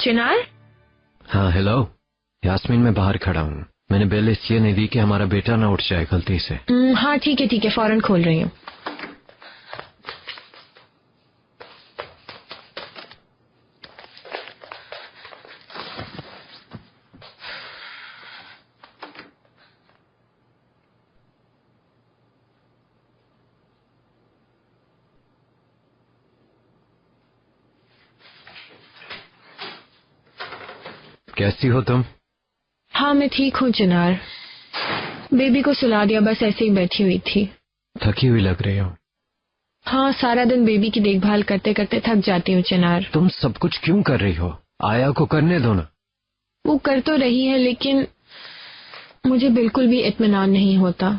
चिनार? हाँ हेलो यास्मीन, मैं बाहर खड़ा हूँ। मैंने बेल इसलिए नहीं दी कि हमारा बेटा ना उठ जाए गलती से। हाँ ठीक है फौरन खोल रही हूँ। कैसी हो तुम? हाँ मैं ठीक हूँ चिनार। बेबी को सुला दिया, बस ऐसे ही बैठी हुई थी। थकी हुई लग रही हो। हाँ सारा दिन बेबी की देखभाल करते करते थक जाती हूँ चिनार। तुम सब कुछ क्यों कर रही हो? आया को करने दो ना। वो कर तो रही है लेकिन मुझे बिल्कुल भी इत्मीनान नहीं होता।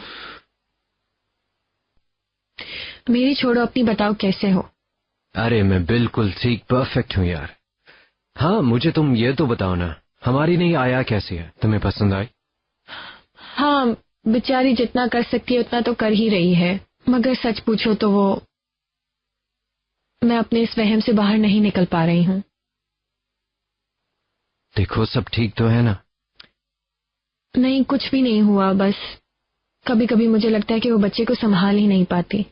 मेरी छोड़ो, अपनी बताओ कैसे हो? अरे मैं बिल्कुल ठीक परफेक्ट हूँ यार। हाँ मुझे तुम ये तो बताओ ना, हमारी नई आया कैसी है? तुम्हें पसंद आई? हाँ बेचारी जितना कर सकती है उतना तो कर ही रही है, मगर सच पूछो तो मैं अपने इस वहम से बाहर नहीं निकल पा रही हूँ। देखो सब ठीक तो है ना? नहीं कुछ भी नहीं हुआ, बस कभी कभी मुझे लगता है कि वो बच्चे को संभाल ही नहीं पाती।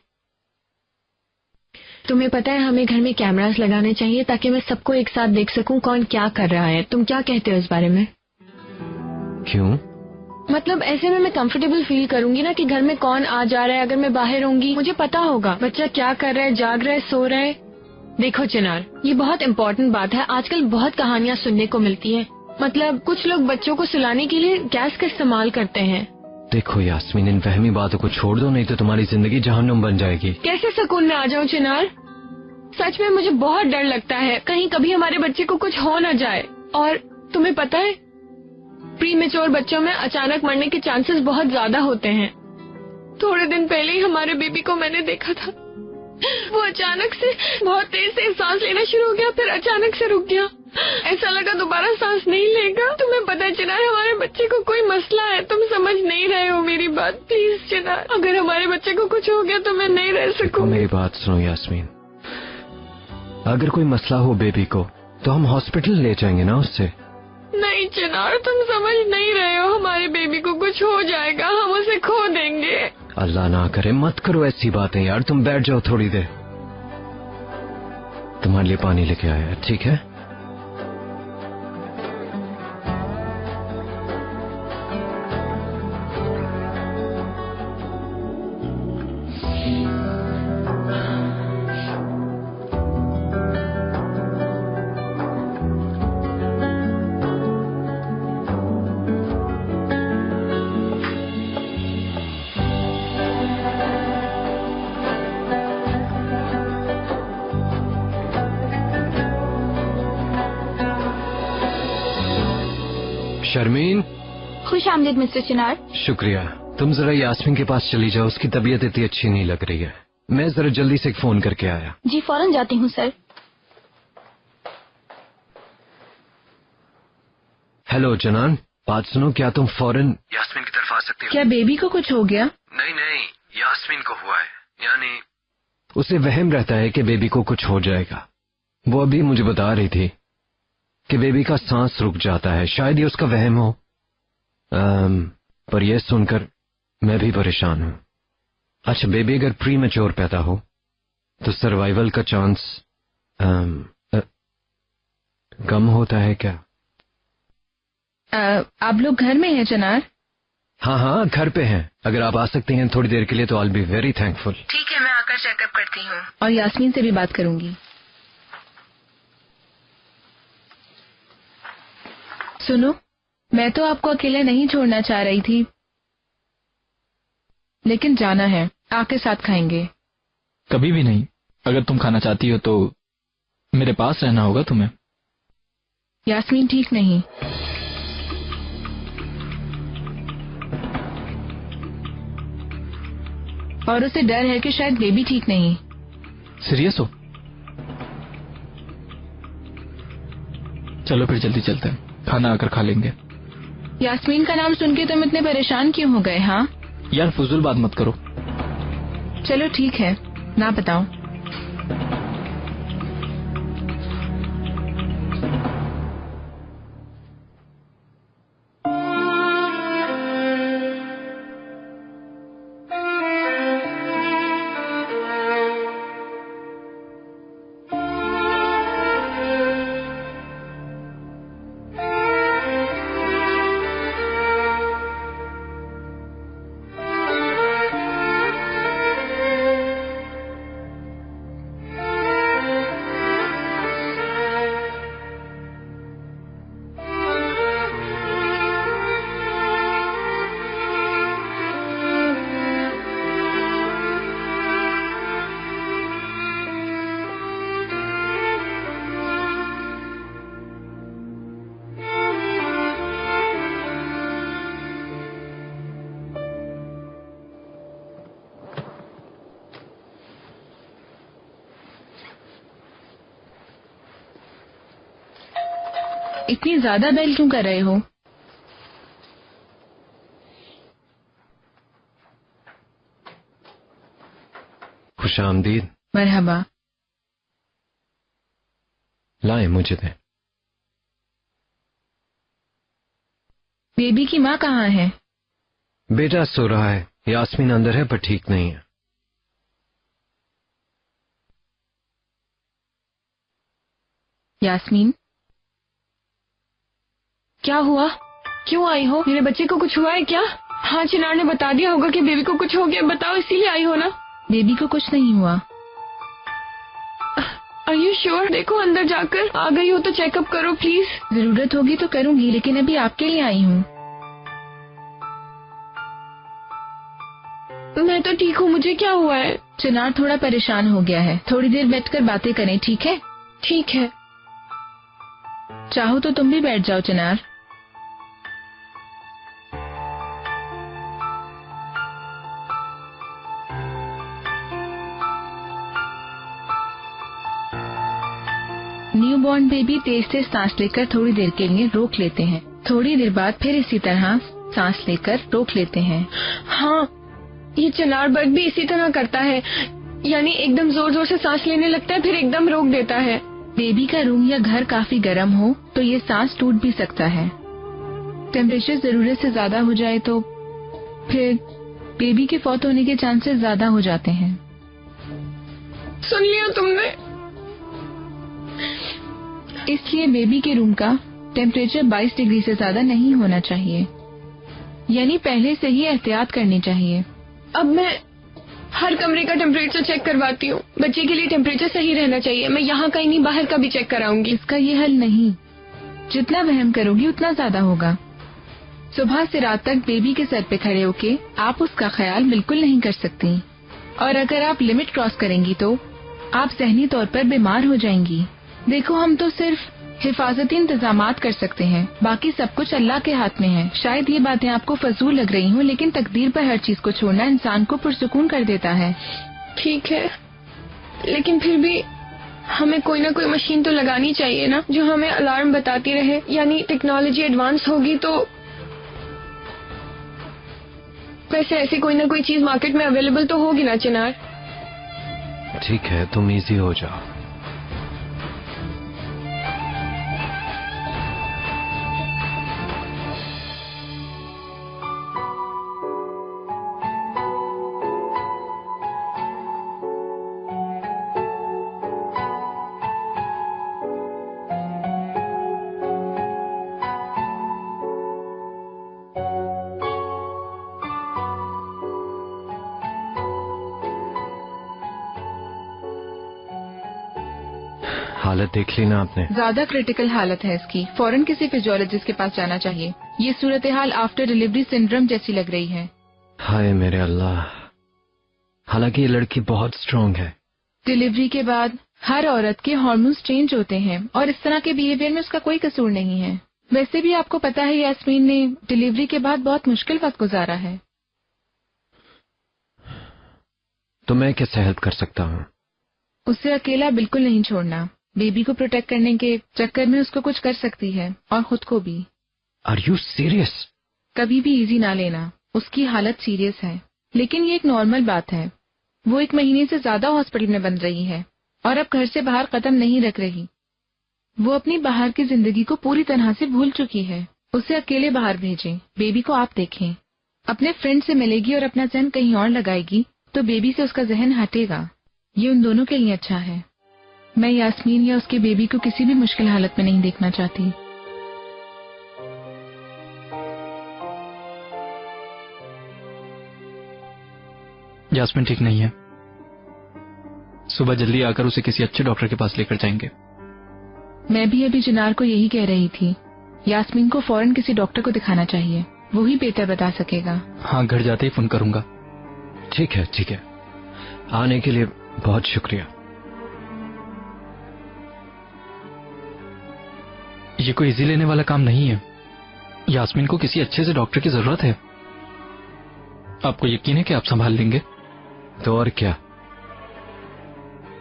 तुम्हें पता है हमें घर में कैमरास लगाने चाहिए ताकि मैं सबको एक साथ देख सकूं कौन क्या कर रहा है। तुम क्या कहते हो इस बारे में? क्यों? मतलब ऐसे में मैं कंफर्टेबल फील करूंगी ना कि घर में कौन आ जा रहा है। अगर मैं बाहर होंगी मुझे पता होगा बच्चा क्या कर रहा है, जाग रहा है, सो रहा है। देखो चिनार, ये बहुत इम्पोर्टेंट बात है। आजकल बहुत कहानियां सुनने को मिलती है। मतलब कुछ लोग बच्चों को सुलाने के लिए गैस का इस्तेमाल करते हैं। देखो यास्मीन, इन वहमी बातों को छोड़ दो, नहीं तो तुम्हारी जिंदगी जहन्नुम बन जाएगी। कैसे सुकून में आ जाऊं चिनार? सच में मुझे बहुत डर लगता है कहीं कभी हमारे बच्चे को कुछ हो न जाए। और तुम्हें पता है प्री मेच्योर बच्चों में अचानक मरने के चांसेस बहुत ज्यादा होते हैं। थोड़े दिन पहले ही हमारे बेबी को मैंने देखा था। वो अचानक से बहुत तेज से सांस लेना शुरू हो गया, फिर अचानक से रुक गया। ऐसा लगा दोबारा सांस नहीं लेगा। तुम्हें पता है चिनार, हमारे बच्चे को कोई मसला है। तुम समझ नहीं रहे हो मेरी बात। प्लीज चिनार, अगर हमारे बच्चे को कुछ हो गया तो मैं नहीं रह सकूंगी। मेरी बात सुनो यास्मीन, अगर कोई मसला हो बेबी को तो हम हॉस्पिटल ले जाएंगे ना उससे। नहीं चिनार, तुम समझ नहीं रहे हो। हमारे बेबी को कुछ हो जाएगा, हम उसे खो देंगे। अल्लाह ना करे, मत करो ऐसी बातें यार। तुम बैठ जाओ थोड़ी देर, तुम्हारे लिए पानी लेके आया, ठीक है? शर्मीन। खुश आमदीद मिस्टर चिनार। शुक्रिया। तुम जरा यास्मीन के पास चली जाओ, उसकी तबीयत इतनी अच्छी नहीं लग रही है। मैं जरा जल्दी से एक फोन करके आया। जी फौरन जाती हूँ सर। हेलो जनान, बात सुनो, क्या तुम फौरन यास्मीन की तरफ आ सकते हो? क्या बेबी को कुछ हो गया? नहीं, यास्मीन को हुआ है। यानी उसे वहम रहता है कि बेबी को कुछ हो जाएगा। वो अभी मुझे बता रही थी कि बेबी का सांस रुक जाता है। शायद ये उसका वहम हो। पर यह सुनकर मैं भी परेशान हूँ। अच्छा, बेबी अगर प्री मैच्योर पैदा हो तो सर्वाइवल का चांस कम होता है क्या? आप लोग घर में हैं चिनार? हाँ घर पे हैं। अगर आप आ सकते हैं थोड़ी देर के लिए तो I will be very thankful. ठीक है, मैं आकर चेकअप करती हूँ और यास्मीन से भी बात करूंगी। सुनो, मैं तो आपको अकेले नहीं छोड़ना चाह रही थी, लेकिन जाना है। आके साथ खाएंगे। कभी भी नहीं। अगर तुम खाना चाहती हो तो मेरे पास रहना होगा तुम्हें। यास्मीन ठीक नहीं। और उसे डर है कि शायद बेबी ठीक नहीं। सीरियस हो? चलो फिर जल्दी चलते हैं, खाना आकर खा लेंगे। यास्मीन का नाम सुन के तुम इतने परेशान क्यों हो गए? हाँ यार फजूल बात मत करो। चलो ठीक है, ना बताओ। इतनी ज्यादा बेल क्यों कर रहे हो? खुशामदीद। मरहबा। लाए मुझे दे। बेबी की माँ कहाँ है? बेटा सो रहा है, यास्मीन अंदर है पर ठीक नहीं है। यास्मीन, क्या हुआ? क्यों आई हो? मेरे बच्चे को कुछ हुआ है क्या? हाँ, चिनार ने बता दिया होगा कि बेबी को कुछ हो गया। बताओ, इसीलिए आई हो ना? बेबी को कुछ नहीं हुआ। Are you sure? देखो अंदर जाकर, आ गई हो तो चेकअप करो प्लीज। जरूरत होगी तो करूंगी, लेकिन अभी आपके लिए आई हूँ। मैं तो ठीक हूँ, मुझे क्या हुआ है? चिनार थोड़ा परेशान हो गया है, थोड़ी देर बैठकर बातें करें, ठीक है? ठीक है। चाहो तो तुम भी बैठ जाओ चिनार। न्यूबॉर्न बेबी तेज से सांस लेकर थोड़ी देर के लिए रोक लेते हैं, थोड़ी देर बाद फिर इसी तरह सांस लेकर रोक लेते हैं। हाँ, ये चिनार बर्ड भी इसी तरह करता है, यानी एकदम जोर जोर से सांस लेने लगता है, फिर एकदम रोक देता है। बेबी का रूम या घर काफी गर्म हो तो ये सांस टूट भी सकता है। टेम्परेचर जरूरत से ज्यादा हो जाए तो फिर बेबी के फौत होने के चांसेस ज्यादा हो जाते हैं। सुन लिया तुमने? इसलिए बेबी के रूम का टेम्परेचर 22 डिग्री से ज्यादा नहीं होना चाहिए, यानी पहले से ही एहतियात करनी चाहिए। अब मैं हर कमरे का टेम्परेचर चेक करवाती हूँ। बच्चे के लिए टेम्परेचर सही रहना चाहिए। मैं यहाँ का ही नहीं, बाहर का भी चेक कराऊंगी। इसका ये हल नहीं, जितना वहम करोगी उतना ज्यादा होगा। सुबह से रात तक बेबी के सर पे खड़े होके आप उसका ख्याल बिल्कुल नहीं कर सकती, और अगर आप लिमिट क्रॉस करेंगी तो आप ज़हनी तौर पर बीमार हो जाएंगी। देखो, हम तो सिर्फ हिफाजती इंतजामात कर सकते हैं, बाकी सब कुछ अल्लाह के हाथ में है। शायद ये बातें आपको फजूल लग रही हों, लेकिन तकदीर पर हर चीज को छोड़ना इंसान को पुरसुकून कर देता है। ठीक है, लेकिन फिर भी हमें कोई ना कोई मशीन तो लगानी चाहिए ना, जो हमें अलार्म बताती रहे। यानी टेक्नोलॉजी एडवांस होगी तो वैसे ऐसी कोई ना कोई चीज मार्केट में अवेलेबल तो होगी ना चिनार? ठीक है, तुम इजी हो जाओ। हालत देख ली ना आपने? ज्यादा क्रिटिकल हालत है इसकी, फौरन किसी फिजियोलॉजिस्ट के पास जाना चाहिए। ये सूरत हाल आफ्टर डिलीवरी सिंड्रोम जैसी लग रही है। हाय मेरे अल्लाह, हालांकि ये लड़की बहुत स्ट्रांग है। डिलीवरी के बाद हर औरत के हार्मोन्स चेंज होते हैं और इस तरह के बिहेवियर में उसका कोई कसूर नहीं है। वैसे भी आपको पता है यास्मीन ने डिलीवरी के बाद बहुत मुश्किल वक्त गुजारा है। तो मैं कैसे हेल्प कर सकता हूँ? उसे अकेला बिल्कुल नहीं छोड़ना। बेबी को प्रोटेक्ट करने के चक्कर में उसको कुछ कर सकती है और खुद को भी। Are you serious? कभी भी इजी ना लेना, उसकी हालत सीरियस है, लेकिन ये एक नॉर्मल बात है। वो 1 महीने से ज्यादा हॉस्पिटल में बंद रही है और अब घर से बाहर कदम नहीं रख रही। वो अपनी बाहर की जिंदगी को पूरी तरह से भूल चुकी है। उसे अकेले बाहर भेजें, बेबी को आप देखें। अपने फ्रेंड से मिलेगी और अपना जहन कहीं और लगाएगी तो बेबी से उसका जहन हटेगा। ये उन दोनों के लिए अच्छा है। मैं यास्मीन या उसके बेबी को किसी भी मुश्किल हालत में नहीं देखना चाहती। यास्मीन ठीक नहीं है, सुबह जल्दी आकर उसे किसी अच्छे डॉक्टर के पास लेकर जाएंगे। मैं भी अभी चिनार को यही कह रही थी, यास्मीन को फौरन किसी डॉक्टर को दिखाना चाहिए, वो ही बेहतर बता सकेगा। हाँ, घर जाते ही फोन करूंगा। ठीक है, ठीक है, आने के लिए बहुत शुक्रिया। ये कोई इजी लेने वाला काम नहीं है। यास्मीन को किसी अच्छे से डॉक्टर की जरूरत है। आपको यकीन है कि आप संभाल लेंगे? तो और क्या,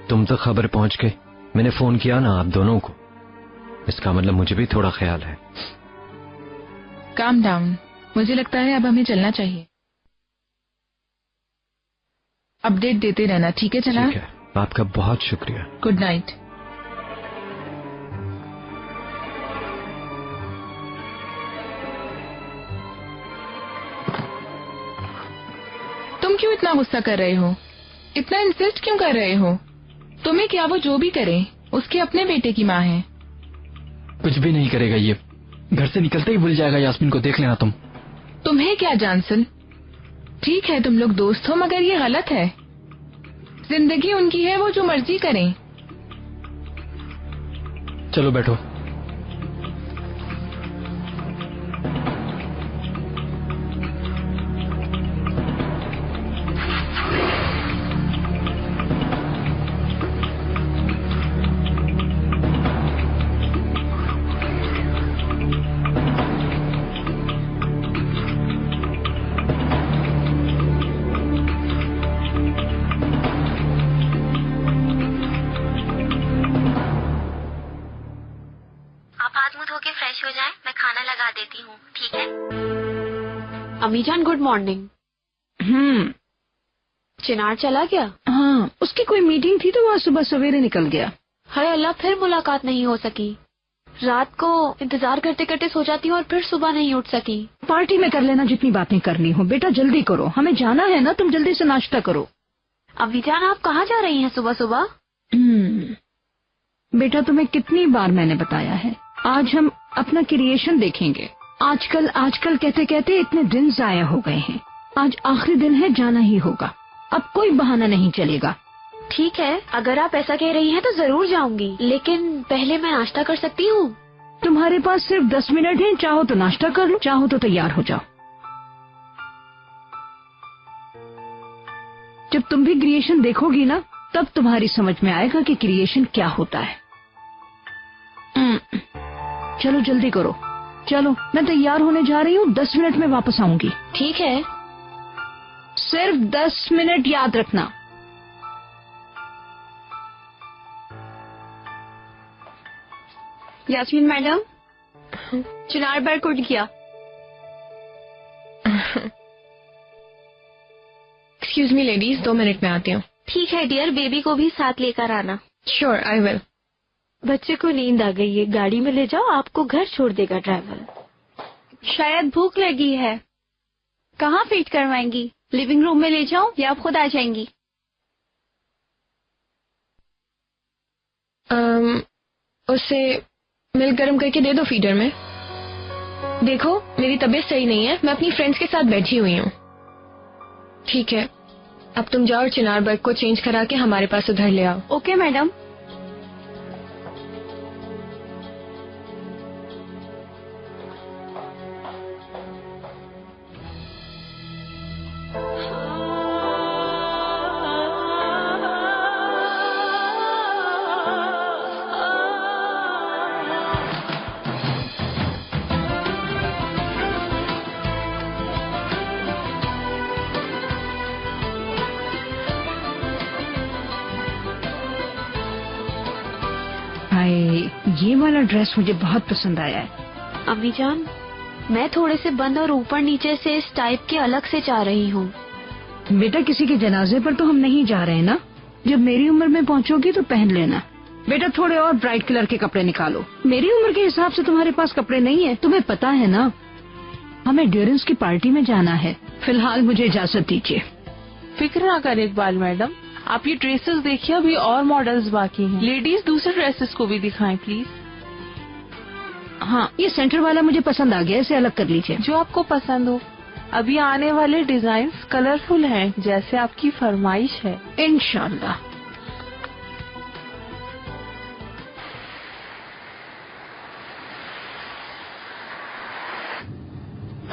तुम तो खबर पहुंच गई। मैंने फोन किया ना आप दोनों को, इसका मतलब मुझे भी थोड़ा ख्याल है। Calm down. मुझे लगता है अब हमें चलना चाहिए। अपडेट देते रहना, ठीक है चला? ठीक है, आपका बहुत शुक्रिया। Good night. तुम क्यों इतना गुस्सा कर रहे हो? इतना इंसिस्ट क्यों कर रहे हो? तुम्हें क्या, वो जो भी करे, उसके अपने बेटे की माँ है। कुछ भी नहीं करेगा ये, घर से निकलते ही भूल जाएगा यास्मीन को, देख लेना तुम। तुम्हें क्या जानसन? ठीक है तुम लोग दोस्त हो, मगर ये गलत है। जिंदगी उनकी है, वो जो मर्जी करें। चलो बैठो। फ्रेश हो जाएं, मैं खाना लगा देती हूँ, ठीक है? अम्मी जान गुड मॉर्निंग। चिनार चला गया? हाँ, उसकी कोई मीटिंग थी तो वह सुबह सवेरे निकल गया। हाय अल्लाह, फिर मुलाकात नहीं हो सकी। रात को इंतजार करते करते सो जाती हूँ और फिर सुबह नहीं उठ सकी। पार्टी में कर लेना जितनी बातें करनी हो। बेटा जल्दी करो, हमें जाना है ना, तुम जल्दी से नाश्ता करो। अम्मी जान आप कहाँ जा रही हैं सुबह सुबह? बेटा तुम्हें कितनी बार मैंने बताया है, आज हम अपना क्रिएशन देखेंगे। आजकल कहते कहते इतने दिन जाया हो गए हैं। आज आखिरी दिन है, जाना ही होगा। अब कोई बहाना नहीं चलेगा। ठीक है, अगर आप ऐसा कह रही हैं तो जरूर जाऊंगी, लेकिन पहले मैं नाश्ता कर सकती हूँ? तुम्हारे पास सिर्फ 10 मिनट हैं, चाहो तो नाश्ता कर लो, चाहो तो तैयार हो जाओ। जब तुम भी क्रिएशन देखोगी ना, तब तुम्हारी समझ में आएगा कि क्रिएशन क्या होता है। चलो जल्दी करो, चलो मैं तैयार होने जा रही हूँ, 10 मिनट में वापस आऊंगी। ठीक है, सिर्फ 10 मिनट याद रखना। यास्मीन मैडम, चिनार बैग उठ गया। एक्सक्यूज मी लेडीज, 2 मिनट में आती हूँ। ठीक है डियर, बेबी को भी साथ लेकर आना। Sure I will. बच्चे को नींद आ गई है, गाड़ी में ले जाओ, आपको घर छोड़ देगा ड्राइवर। शायद भूख लगी है। कहाँ फीड करवाएंगी? लिविंग रूम में ले जाओ या आप खुद आ जाएंगी? उससे मिल्क गर्म करके दे दो फीडर में। देखो मेरी तबीयत सही नहीं है, मैं अपनी फ्रेंड्स के साथ बैठी हुई हूँ। ठीक है, अब तुम जाओ और चिनार बैग को चेंज करा के हमारे पास उधर ले आओ। Okay madam. ये वाला ड्रेस मुझे बहुत पसंद आया है। अम्मी जान, मैं थोड़े से बंद और ऊपर नीचे से इस टाइप के अलग से चाह रही हूँ। बेटा किसी के जनाजे पर तो हम नहीं जा रहे ना, जब मेरी उम्र में पहुँचोगी तो पहन लेना। बेटा थोड़े और ब्राइट कलर के कपड़े निकालो। मेरी उम्र के हिसाब से तुम्हारे पास कपड़े नहीं है, तुम्हें पता है ना। हमें ड्यूरेंस की पार्टी में जाना है। फिलहाल मुझे इजाजत दीजिए। फिक्र ना कर इकबाल मैडम, आप ये ड्रेसेस देखिए, अभी और मॉडल्स बाकी हैं। लेडीज दूसरे ड्रेसेस को भी दिखाएं प्लीज। हाँ, ये सेंटर वाला मुझे पसंद आ गया, इसे अलग कर लीजिए। जो आपको पसंद हो। अभी आने वाले डिजाइन्स कलरफुल हैं, जैसे आपकी फरमाइश है। इंशाल्लाह।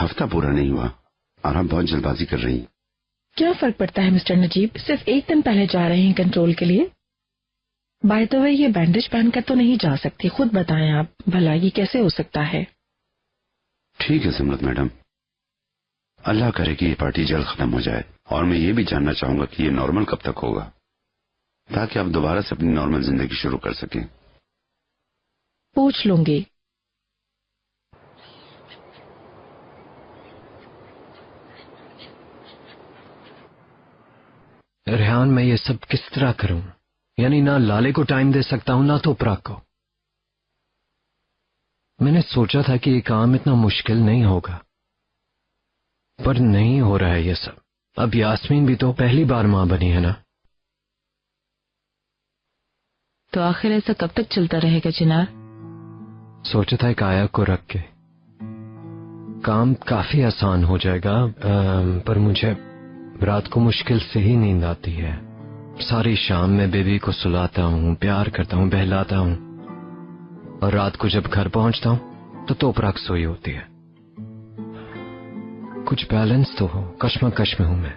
हफ्ता पूरा नहीं हुआ और आप बहुत जल्दबाजी कर रही हैं। क्या फर्क पड़ता है मिस्टर नजीब, सिर्फ 1 दिन पहले जा रहे हैं कंट्रोल के लिए। बाय द वे, ये बैंडेज पहनकर तो नहीं जा सकती, खुद बताएं आप, भला ये कैसे हो सकता है? ठीक है सिमरत मैडम, अल्लाह करे कि ये पार्टी जल्द खत्म हो जाए। और मैं ये भी जानना चाहूंगा कि ये नॉर्मल कब तक होगा, ताकि आप दोबारा से अपनी नॉर्मल जिंदगी शुरू कर सकें। पूछ लूंगी। रेहान, मैं ये सब किस तरह करूं? यानी ना लाले को टाइम दे सकता हूं ना तो पराग को। मैंने सोचा था कि ये काम इतना मुश्किल नहीं होगा, पर नहीं हो रहा है ये सब। अब यास्मीन भी तो पहली बार मां बनी है ना। तो आखिर ऐसा कब तक चलता रहेगा चिनार? सोचा था एक आया को रख के काम काफी आसान हो जाएगा, पर मुझे रात को मुश्किल से ही नींद आती है। सारी शाम मैं बेबी को सुलाता हूँ, प्यार करता हूँ, बहलाता हूँ, और रात को जब घर पहुंचता हूँ तो तोपराग सोई होती है। कुछ बैलेंस तो हो, कश्मकश में हूं मैं।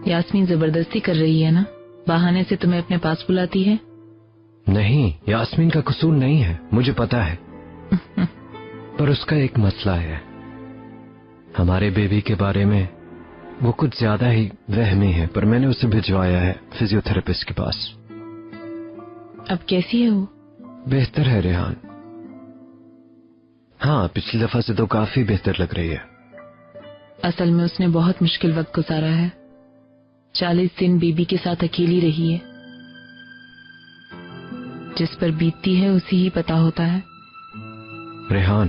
यास्मीन जबरदस्ती कर रही है ना, बहाने से तुम्हें अपने पास बुलाती है। नहीं, यास्मीन का कसूर नहीं है, मुझे पता है। पर उसका एक मसला है, हमारे बेबी के बारे में वो कुछ ज्यादा ही वहमी है, पर मैंने उसे भिजवाया है फिजियोथेरेपिस्ट के पास। अब कैसी है वो? बेहतर है रेहान। हाँ, पिछली दफा से तो काफी बेहतर लग रही है। असल में उसने बहुत मुश्किल वक्त गुजारा है। 40 दिन बेबी के साथ अकेली रही है। जिस पर बीतती है उसी ही पता होता है। रेहान,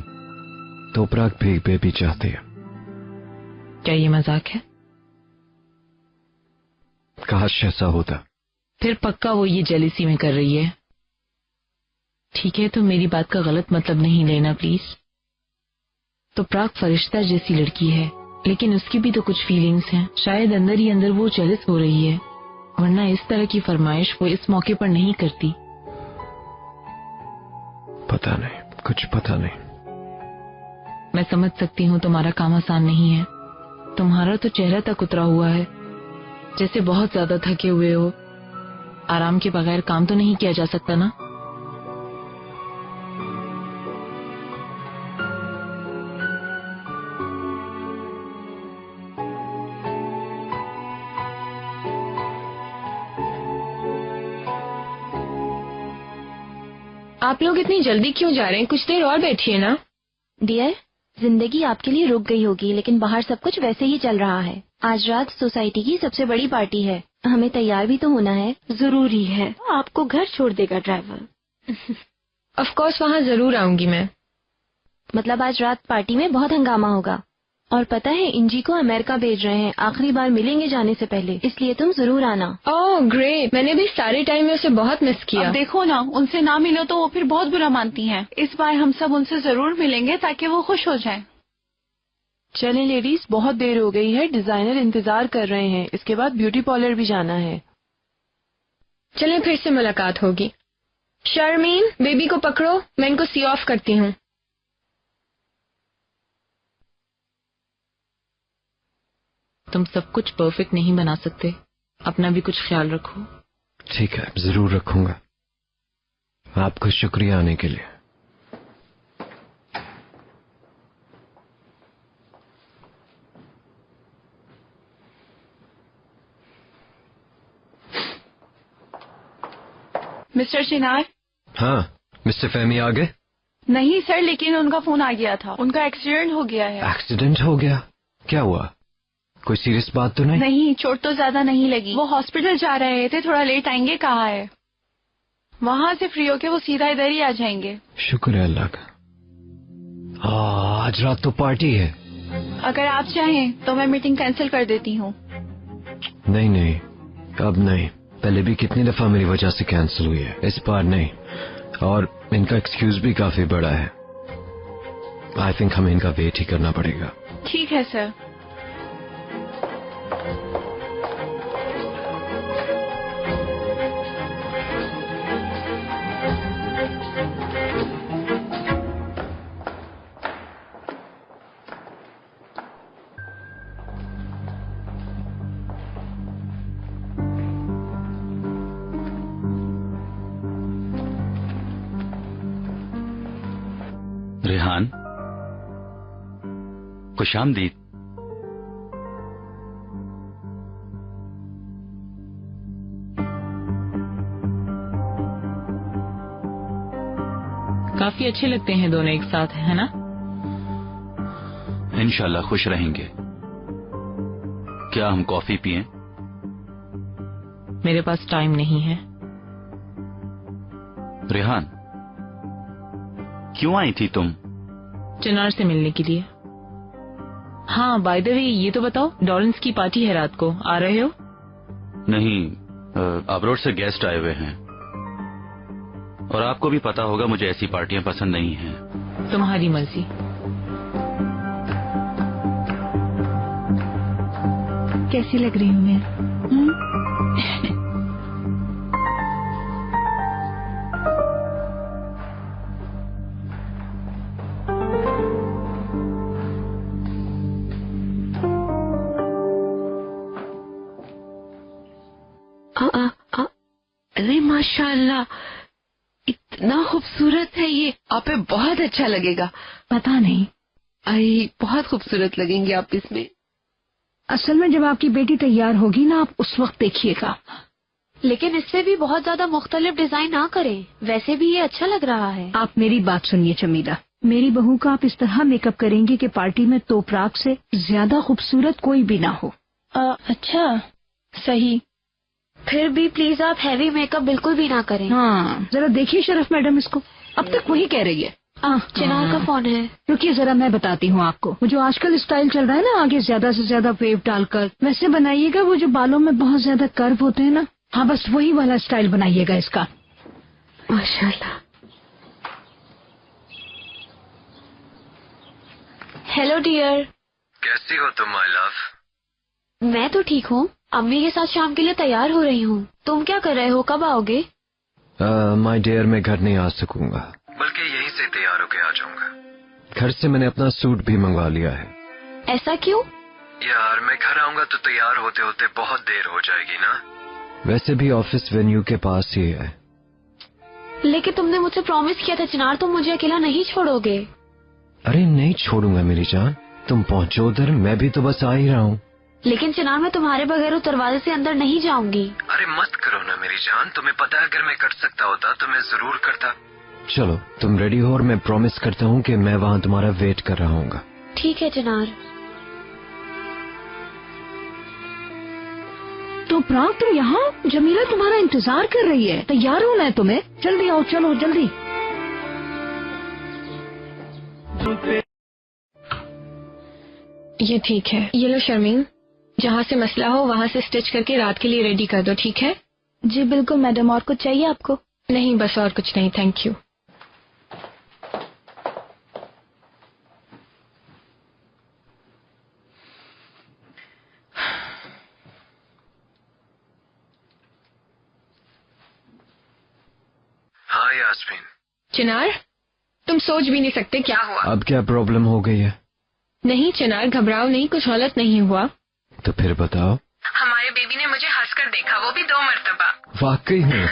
तोपराग भी बेबी चाहती है। क्या ये मजाक है? काश ऐसा होता। फिर पक्का वो ये जेलिसी में कर रही है। ठीक है, तो मेरी बात का गलत मतलब नहीं लेना प्लीज। तो प्राग फरिश्ता जैसी लड़की है, लेकिन उसकी भी तो कुछ फीलिंग्स हैं। शायद अंदर ही अंदर वो जेलस हो रही है, वरना इस तरह की फरमाइश वो इस मौके पर नहीं करती। पता नहीं, कुछ पता नहीं। मैं समझ सकती हूँ तुम्हारा काम आसान नहीं है। तुम्हारा तो चेहरा तक उतरा हुआ है, जैसे बहुत ज्यादा थके हुए हो। आराम के बगैर काम तो नहीं किया जा सकता ना। आप लोग इतनी जल्दी क्यों जा रहे हैं? कुछ देर और बैठिए ना। डियर, जिंदगी आपके लिए रुक गई होगी, लेकिन बाहर सब कुछ वैसे ही चल रहा है। आज रात सोसाइटी की सबसे बड़ी पार्टी है, हमें तैयार भी तो होना है। जरूरी है। आपको घर छोड़ देगा ड्राइवर। ऑफ कोर्स वहाँ जरूर आऊंगी मैं। मतलब आज रात पार्टी में बहुत हंगामा होगा। और पता है, इंजी को अमेरिका भेज रहे हैं, आखिरी बार मिलेंगे जाने से पहले, इसलिए तुम जरूर आना। ओह ग्रेट, मैंने भी सारे टाइम में उसे बहुत मिस किया। अब देखो ना, उनसे ना मिलो तो वो फिर बहुत बुरा मानती हैं। इस बार हम सब उनसे जरूर मिलेंगे ताकि वो खुश हो जाएं। चलें लेडीज, बहुत देर हो गई है, डिजाइनर इंतजार कर रहे हैं। इसके बाद ब्यूटी पार्लर भी जाना है। चलें, फिर से मुलाकात होगी। शर्मीन, बेबी को पकड़ो, मैं इनको सी ऑफ करती हूँ। तुम सब कुछ परफेक्ट नहीं बना सकते, अपना भी कुछ ख्याल रखो। ठीक है, जरूर रखूंगा। आपको शुक्रिया आने के लिए। मिस्टर चिनार। हाँ, मिस्टर फहमी आ गए? नहीं सर, लेकिन उनका फोन आ गया था। उनका एक्सीडेंट हो गया है। एक्सीडेंट हो गया? क्या हुआ? कोई सीरियस बात तो नहीं? नहीं, चोट तो ज्यादा नहीं लगी। वो हॉस्पिटल जा रहे थे, थोड़ा लेट आएंगे कहा है। वहाँ से फ्री होके वो सीधा इधर ही आ जाएंगे। शुक्र है अल्लाह का। आज रात तो पार्टी है। अगर आप चाहें तो मैं मीटिंग कैंसिल कर देती हूँ। नहीं नहीं, अब नहीं। पहले भी कितनी दफा मेरी वजह से कैंसिल हुई है, इस बार नहीं। और इनका एक्सक्यूज भी काफी बड़ा है। आई थिंक हमें इनका वेट ही करना पड़ेगा। ठीक है सर। रेहान, खुशामदीद। काफी अच्छे लगते हैं दोनों एक साथ, है ना? इंशाल्लाह खुश रहेंगे। क्या हम कॉफी पिएं? मेरे पास टाइम नहीं है। रेहान, क्यों आई थी तुम? चिनार से मिलने के लिए। हाँ, बाय द वे ये तो बताओ, डॉरेंस की पार्टी है रात को, आ रहे हो? नहीं, अब्रोड से गेस्ट आए हुए हैं और आपको भी पता होगा मुझे ऐसी पार्टियां पसंद नहीं हैं। तुम्हारी मर्जी। कैसी लग रही हूँ मैं? अरे माशाल्लाह, इतना खूबसूरत है ये। आप पे बहुत अच्छा लगेगा। पता नहीं, आई बहुत खूबसूरत लगेंगे आप इसमें। असल में जब आपकी बेटी तैयार होगी ना, आप उस वक्त देखिएगा। लेकिन इससे भी बहुत ज्यादा मुख्तलिफ डिजाइन ना करें, वैसे भी ये अच्छा लग रहा है। आप मेरी बात सुनिए जमीला, मेरी बहू का आप इस तरह मेकअप करेंगे कि पार्टी में तोपराग से ज्यादा खूबसूरत कोई भी ना हो। अच्छा, सही। फिर भी प्लीज आप हैवी मेकअप बिल्कुल भी ना करें। हाँ, जरा देखिए शरफ मैडम इसको, अब तक वही कह रही है। चिनार का फोन है। रुकिए जरा, मैं बताती हूँ आपको। वो जो आजकल स्टाइल चल रहा है ना, आगे ज्यादा से ज्यादा वेव डालकर, वैसे बनाइएगा। वो जो बालों में बहुत ज्यादा कर्व होते हैं ना, हाँ बस वही वाला स्टाइल बनाइएगा इसका। माशाल्लाह। Hello dear. कैसी हो तुम माय लव? मैं तो ठीक हूँ। अम्मी के साथ शाम के लिए तैयार हो रही हूँ। तुम क्या कर रहे हो, कब आओगे? माय डियर, मैं घर नहीं आ सकूंगा, बल्कि यहीं से तैयार होके आ जाऊंगा। घर से मैंने अपना सूट भी मंगवा लिया है। ऐसा क्यों? यार मैं घर आऊंगा तो तैयार होते होते बहुत देर हो जाएगी ना। वैसे भी ऑफिस वेन्यू के पास ही है। लेकिन तुमने मुझसे प्रॉमिस किया था चिनार, तुम मुझे अकेला नहीं छोड़ोगे। अरे नहीं छोड़ूंगा मेरी जान, तुम पहुंचो उधर, मैं भी तो बस आ ही रहा हूँ। लेकिन चिनार, मैं तुम्हारे बगैर उस दरवाजे से अंदर नहीं जाऊंगी। अरे मत करो ना मेरी जान, तुम्हें पता है अगर मैं कर सकता होता तो मैं जरूर करता। चलो तुम रेडी हो और मैं प्रॉमिस करता हूँ कि मैं वहाँ तुम्हारा वेट कर रहा हूँ। ठीक है चिनार। तो प्राग तुम यहाँ? जमीला तुम्हारा इंतजार कर रही है, तैयार होना है तुम्हें। जल्दी आओ, चलो जल्दी। ये ठीक है। ये लो शर्मीन, जहाँ से मसला हो वहाँ से स्टिच करके रात के लिए रेडी कर दो, ठीक है? जी बिल्कुल मैडम। और कुछ चाहिए आपको? नहीं, बस और कुछ नहीं, थैंक यू। हाँ यास्मीन। चिनार, तुम सोच भी नहीं सकते क्या हुआ। अब क्या प्रॉब्लम हो गई है? नहीं चिनार, घबराओ नहीं, कुछ गलत नहीं हुआ। तो फिर बताओ। हमारे बेबी ने मुझे हंसकर देखा, वो भी 2 मर्तबा। वाकई में?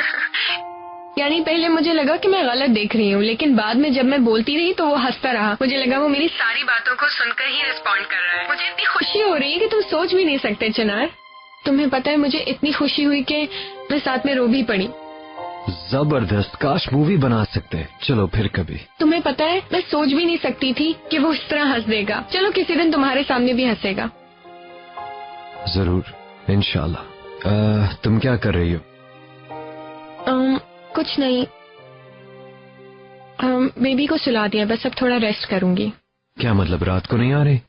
यानी पहले मुझे लगा कि मैं गलत देख रही हूँ, लेकिन बाद में जब मैं बोलती रही तो वो हंसता रहा। मुझे लगा वो मेरी सारी बातों को सुनकर ही रिस्पॉन्ड कर रहा है। मुझे इतनी खुशी हो रही है कि तुम सोच भी नहीं सकते चिनार। तुम्हें पता है, मुझे इतनी खुशी हुई कि मैं साथ में रो भी पड़ी। जबरदस्त, काश मूवी बना सकते। चलो फिर कभी। तुम्हें पता है, मैं सोच भी नहीं सकती थी कि वो इस तरह हंस देगा। चलो किसी दिन तुम्हारे सामने भी हंसेगा। जरूर, इंशाल्लाह। तुम क्या कर रही हो? कुछ नहीं, बेबी को सुला दिया, बस अब थोड़ा रेस्ट करूंगी। क्या मतलब, रात को नहीं आ रही?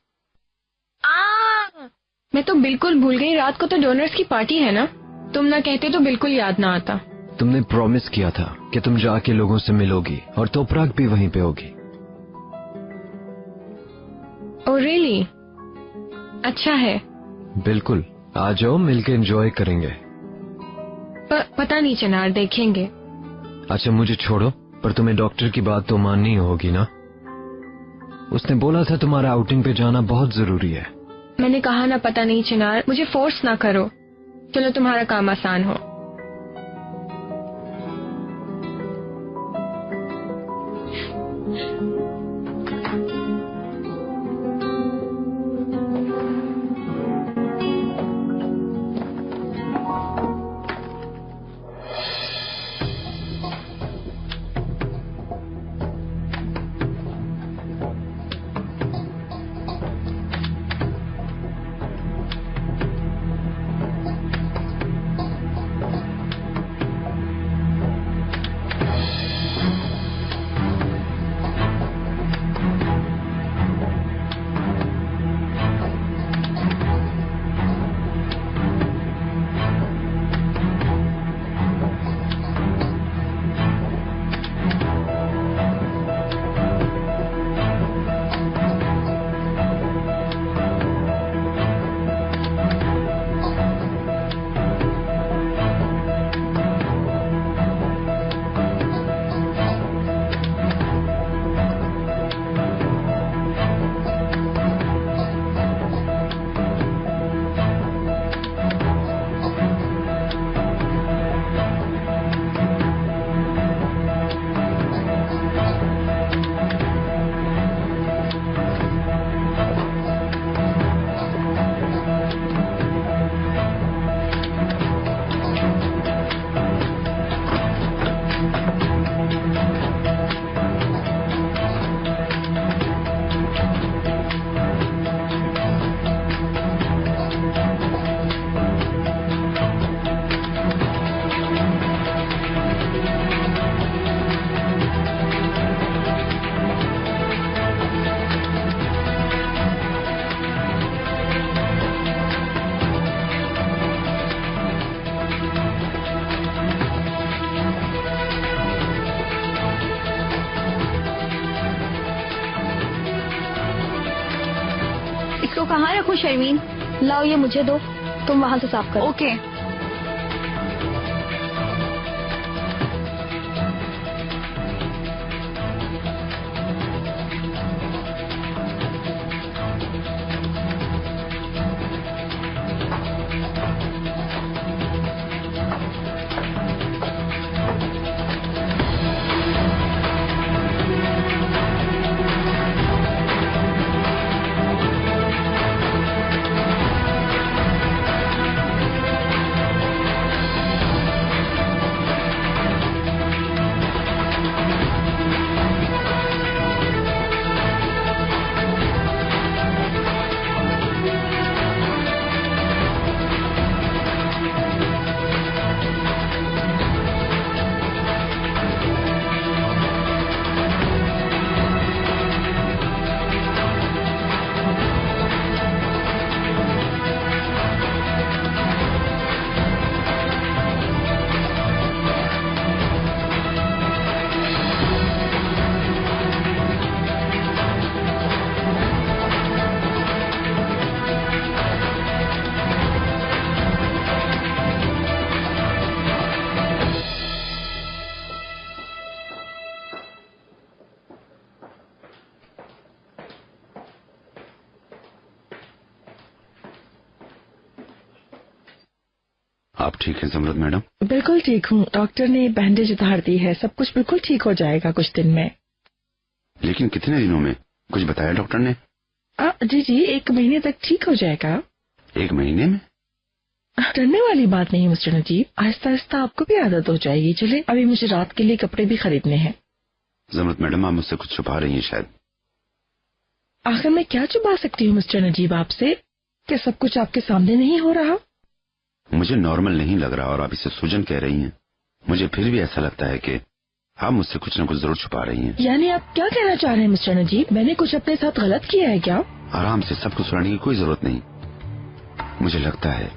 मैं तो बिल्कुल भूल गई, रात को तो डोनर्स की पार्टी है ना। तुम ना कहते तो बिल्कुल याद ना आता। तुमने प्रॉमिस किया था कि तुम जाके लोगों से मिलोगी और तोपराग भी वहीं पे होगी। Oh really? अच्छा है। बिल्कुल, आ जाओ, मिलके एंजॉय करेंगे। पता नहीं चिनार, देखेंगे। अच्छा मुझे छोड़ो, पर तुम्हें डॉक्टर की बात तो माननी होगी ना। उसने बोला था तुम्हारा आउटिंग पे जाना बहुत जरूरी है। मैंने कहा ना, पता नहीं चिनार, मुझे फोर्स ना करो। चलो तुम्हारा काम आसान हो। कहाँ रखूं शर्मीन? लाओ ये मुझे दो, तुम वहाँ से साफ करो। ओके। आप ठीक हैं समृद्ध मैडम? बिल्कुल ठीक हूँ। डॉक्टर ने बैंडेज उतार दी है, सब कुछ बिल्कुल ठीक हो जाएगा कुछ दिन में। लेकिन कितने दिनों में? कुछ बताया डॉक्टर ने? जी 1 महीने तक ठीक हो जाएगा। 1 महीने में? डरने वाली बात नहीं मिस्टर नजीब, आहिस्ता आहिस्ता आपको भी आदत हो जाएगी। चले, अभी मुझे रात के लिए कपड़े भी खरीदने हैं। समृद्ध मैडम, आप मुझसे कुछ छुपा रही हैं शायद। आखिर मैं क्या छुपा सकती हूँ मिस्टर नजीब आपसे? क्या सब कुछ आपके सामने नहीं हो रहा? मुझे नॉर्मल नहीं लग रहा और आप इसे सूजन कह रही हैं। मुझे फिर भी ऐसा लगता है कि आप मुझसे कुछ न कुछ जरूर छुपा रही हैं। यानी आप क्या कहना चाह रहे हैं मिस्टर नजीब? मैंने कुछ अपने साथ गलत किया है क्या? आराम से सब कुछ सुनाने की कोई जरूरत नहीं। मुझे लगता है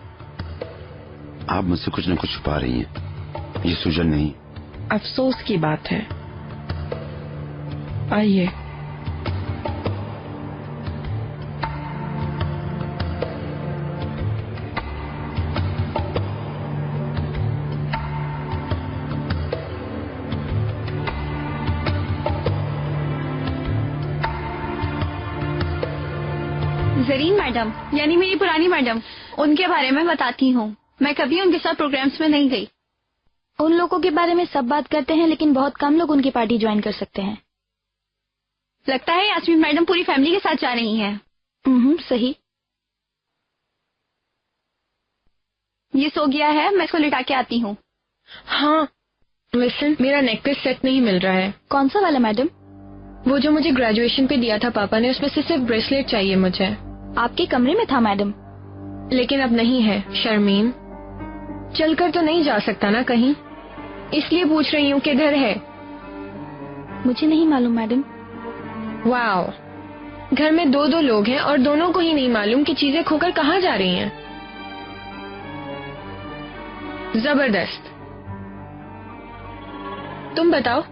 आप मुझसे कुछ न कुछ छुपा रही हैं। ये सूजन नहीं। अफसोस की बात है। आइए। जरीन मैडम, यानी मेरी पुरानी मैडम, उनके बारे में बताती हूँ। मैं कभी उनके साथ प्रोग्राम्स में नहीं गई। उन लोगों के बारे में सब बात करते हैं, लेकिन बहुत कम लोग उनकी पार्टी ज्वाइन कर सकते हैं। लगता है यास्मीन मैडम पूरी फैमिली के साथ जा रही हैं। सही। ये सो गया है, मैं इसको लिटा के आती हूँ। हाँ, लिसन, मेरा नेकलेस सेट नहीं मिल रहा है। कौन सा वाला मैडम? वो जो मुझे ग्रेजुएशन पे दिया था पापा ने, उसमें से सिर्फ ब्रेसलेट चाहिए मुझे। आपके कमरे में था मैडम। लेकिन अब नहीं है शर्मीन। चलकर तो नहीं जा सकता ना कहीं, इसलिए पूछ रही हूँ किधर है। मुझे नहीं मालूम मैडम। वाओ, घर में 2 लोग हैं और दोनों को ही नहीं मालूम कि चीजें खोकर कहाँ जा रही हैं। जबरदस्त। तुम बताओ।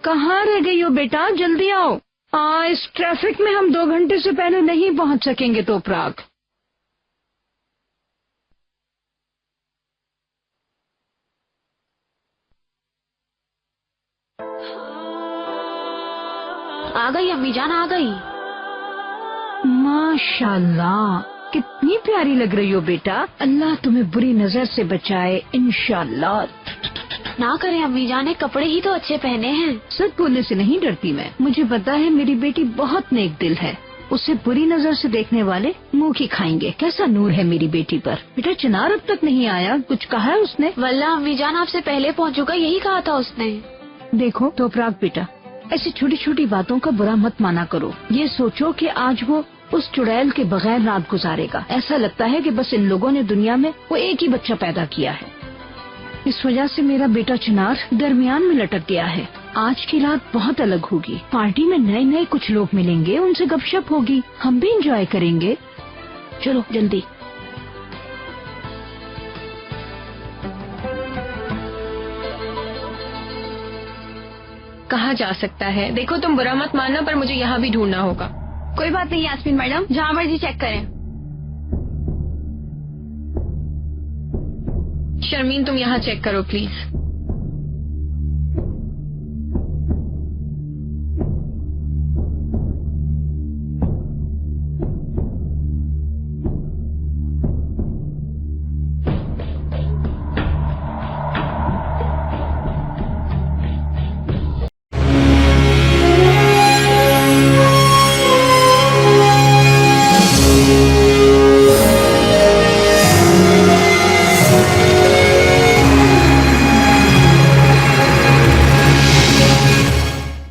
कहाँ रह गई हो बेटा? जल्दी आओ। इस ट्रैफिक में हम 2 घंटे से पहले नहीं पहुंच सकेंगे तो प्राग। आ गई अम्मी जान, आ गई। माशाल्लाह, कितनी प्यारी लग रही हो बेटा। अल्लाह तुम्हें बुरी नजर से बचाए इंशाल्लाह। ना करें अम्मी जान, कपड़े ही तो अच्छे पहने हैं। सच बोलने से नहीं डरती मैं। मुझे पता है मेरी बेटी बहुत नेक दिल है। उसे बुरी नजर से देखने वाले मुंह की खाएंगे। कैसा नूर है मेरी बेटी पर। बेटा चिनार अब तक नहीं आया, कुछ कहा है उसने? वल्लाह अम्मी जान, आपसे पहले पहुंचूंगा यही कहा था उसने। देखो तो प्राग बेटा, ऐसी छोटी छोटी बातों का बुरा मत माना करो। ये सोचो कि आज वो उस चुड़ैल के बगैर रात गुजारेगा। ऐसा लगता है कि बस इन लोगों ने दुनिया में वो एक ही बच्चा पैदा किया है। इस वजह से मेरा बेटा चिनार दरमियान में लटक गया है। आज की रात बहुत अलग होगी। पार्टी में नए कुछ लोग मिलेंगे, उनसे गपशप होगी, हम भी एंजॉय करेंगे। चलो जल्दी। कहाँ जा सकता है। देखो तुम बुरा मत मानना, पर मुझे यहाँ भी ढूंढना होगा। कोई बात नहीं यास्मीन मैडम, जहाँ मर्जी चेक करें। शर्मीन तुम यहाँ चेक करो प्लीज।